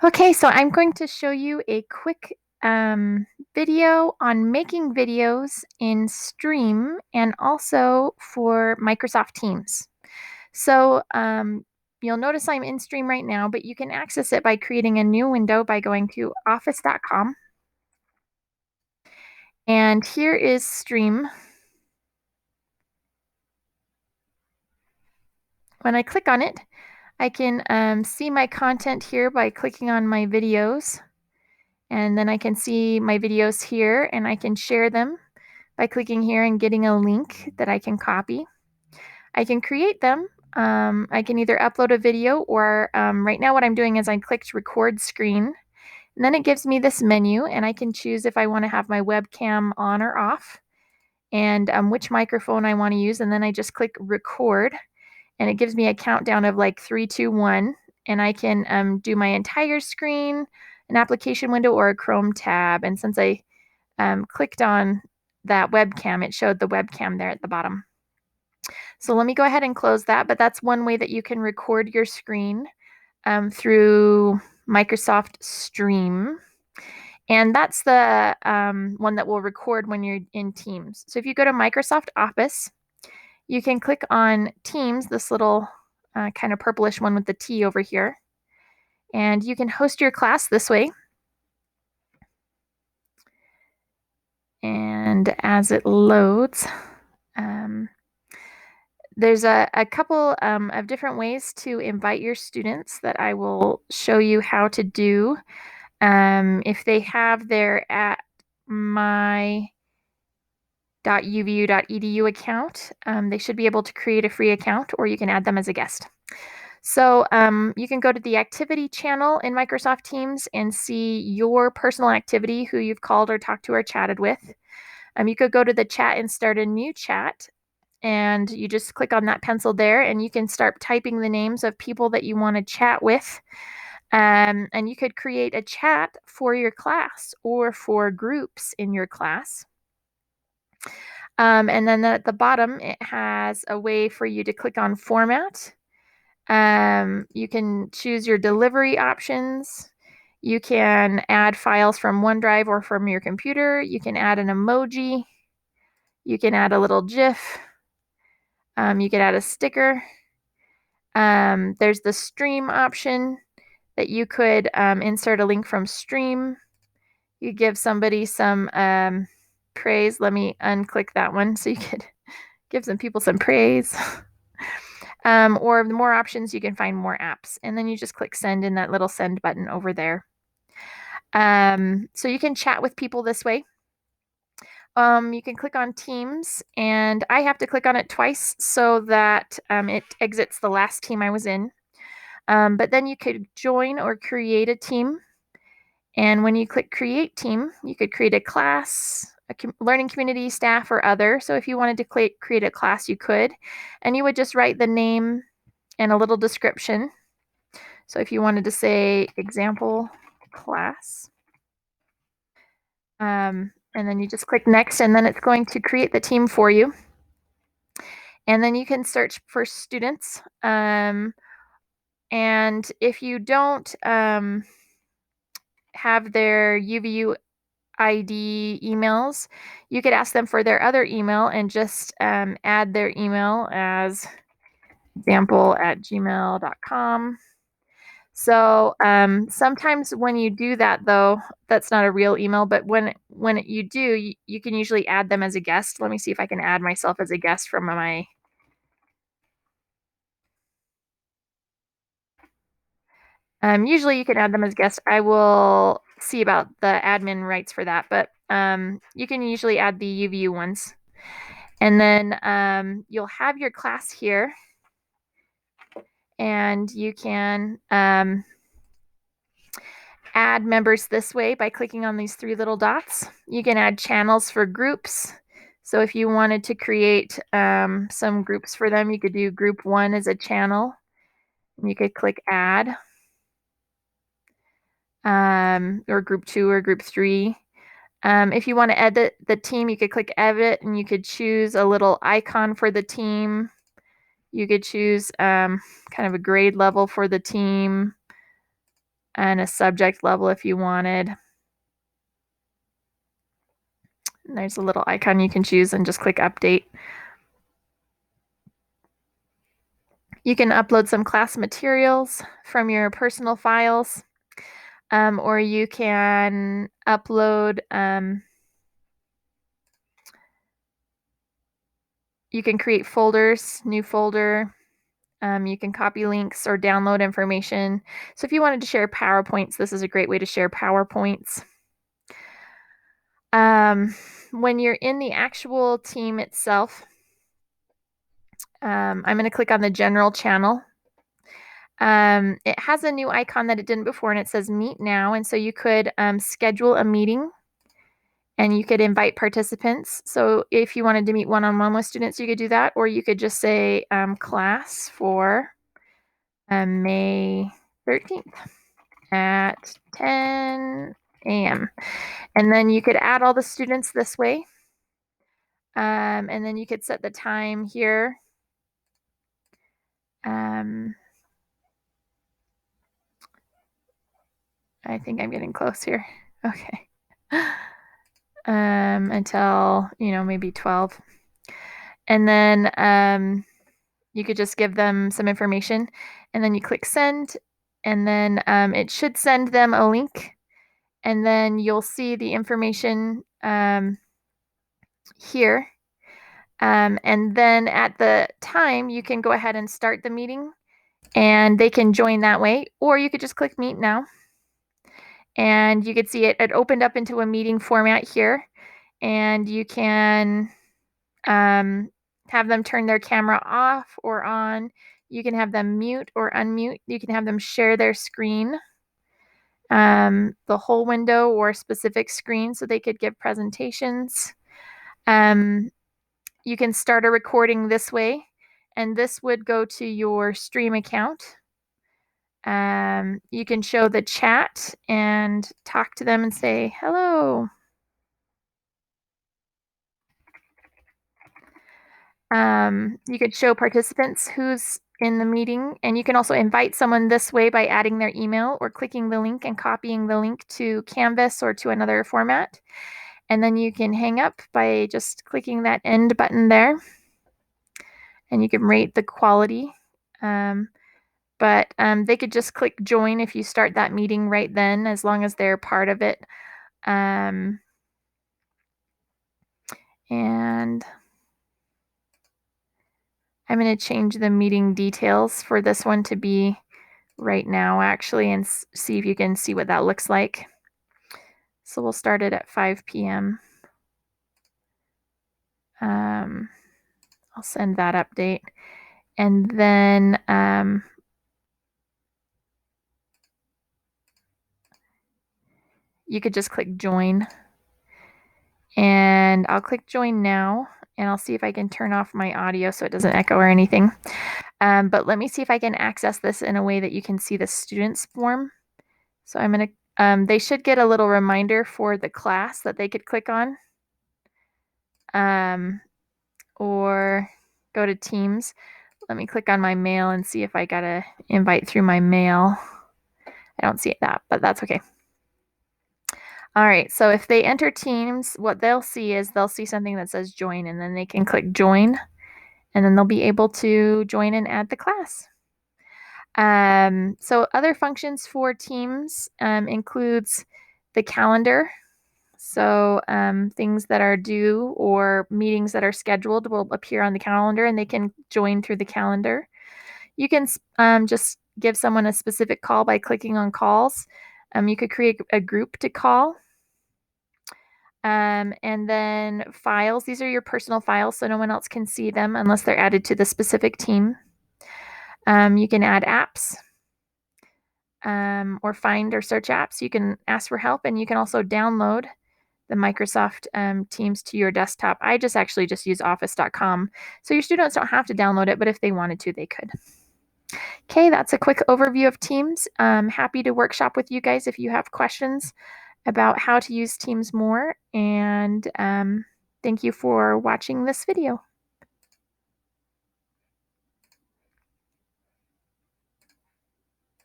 Okay, so I'm going to show you a quick video on making videos in Stream and also for Microsoft Teams. So you'll notice I'm in Stream right now, but you can access it by creating a new window by going to office.com. And here is Stream. When I click on it, I can see my content here by clicking on my videos. And then I can see my videos here and I can share them by clicking here and getting a link that I can copy. I can create them. I can either upload a video or right now what I'm doing is I clicked record screen. And then it gives me this menu and I can choose if I want to have my webcam on or off and which microphone I want to use. And then I just click record and it gives me a countdown of like 3, 2, 1. And I can do my entire screen, an application window, or a Chrome tab. And since I clicked on that webcam, it showed the webcam there at the bottom. So let me go ahead and close that, but that's one way that you can record your screen through Microsoft Stream. And that's the one that will record when you're in Teams. So if you go to Microsoft Office, you can click on Teams, this little kind of purplish one with the T over here. And you can host your class this way. And as it loads, there's a couple of different ways to invite your students that I will show you how to do. If they have their at my.uvu.edu account, they should be able to create a free account, or you can add them as a guest. So you can go to the activity channel in Microsoft Teams and see your personal activity, who you've called or talked to or chatted with. You could go to the chat and start a new chat. And you just click on that pencil there and you can start typing the names of people that you want to chat with. And you could create a chat for your class or for groups in your class. And then at the bottom, it has a way for you to click on format. You can choose your delivery options. You can add files from OneDrive or from your computer. You can add an emoji. You can add a little GIF. You can add a sticker. There's the stream option that you could insert a link from Stream. You give somebody some praise. Let me unclick that one so you could give some people some praise. Or the more options, you can find more apps. And then you just click send in that little send button over there. So you can chat with people this way. You can click on Teams, and I have to click on it twice so that it exits the last team I was in. But then you could join or create a team. And when you click create team, you could create a class, a learning community, staff, or other. So if you wanted to create a class, you could. And you would just write the name and a little description. So if you wanted to say example class, and then you just click next, and then it's going to create the team for you. And then you can search for students. And if you don't have their UVU ID emails, you could ask them for their other email and just add their email as example@gmail.com. So sometimes when you do that, though, that's not a real email, but when you do, you can usually add them as a guest. Let me see if I can add myself as a guest from my. Usually you can add them as guests. I will see about the admin rights for that, but you can usually add the UVU ones. And then you'll have your class here, and you can add members this way by clicking on these 3 little dots. You can add channels for groups. So if you wanted to create some groups for them, you could do group 1 as a channel. And you could click add. Or group 2 or group 3. If you want to edit the team, you could click edit and you could choose a little icon for the team. You could choose kind of a grade level for the team. and a subject level if you wanted. And there's a little icon you can choose and just click update. You can upload some class materials from your personal files, or you can upload, you can create folders, new folder. You can copy links or download information. So if you wanted to share PowerPoints, this is a great way to share PowerPoints. When you're in the actual team itself, I'm going to click on the general channel. It has a new icon that it didn't before, and it says meet now. And so you could schedule a meeting and you could invite participants. So if you wanted to meet one-on-one with students, you could do that, or you could just say class for May 13th at 10 a.m. And then you could add all the students this way. And then you could set the time here. I think I'm getting close here. Okay. Until, maybe 12. And then you could just give them some information, and then you click send, and then it should send them a link, and then you'll see the information here. And then at the time, you can go ahead and start the meeting, and they can join that way, or you could just click meet now. And you could see it opened up into a meeting format here, and you can have them turn their camera off or on. You can have them mute or unmute. You can have them share their screen, the whole window or specific screen, so they could give presentations. You can start a recording this way, and this would go to your stream account. You can show the chat and talk to them and say, hello. You could show participants who's in the meeting, and you can also invite someone this way by adding their email or clicking the link and copying the link to Canvas or to another format. And then you can hang up by just clicking that end button there. And you can rate the quality. But they could just click join if you start that meeting right then, as long as they're part of it. And I'm going to change the meeting details for this one to be right now, actually, and see if you can see what that looks like. So we'll start it at 5 p.m. I'll send that update. And then you could just click join. And I'll click join now, and I'll see if I can turn off my audio so it doesn't echo or anything. But let me see if I can access this in a way that you can see the students form. So I'm going to, they should get a little reminder for the class that they could click on. Or go to Teams. Let me click on my mail and see if I got an invite through my mail. I don't see that, but that's okay. All right, so if they enter Teams, what they'll see is they'll see something that says join, and then they can click join, and then they'll be able to join and add the class. So other functions for Teams includes the calendar. So things that are due or meetings that are scheduled will appear on the calendar, and they can join through the calendar. You can just give someone a specific call by clicking on calls. You could create a group to call. And then files. These are your personal files, so no one else can see them unless they're added to the specific team. You can add apps. Or find or search apps. You can ask for help, and you can also download the Microsoft Teams to your desktop. I actually just use office.com. So your students don't have to download it, but if they wanted to, they could. Okay, that's a quick overview of Teams. I'm happy to workshop with you guys if you have questions about how to use Teams more. And thank you for watching this video.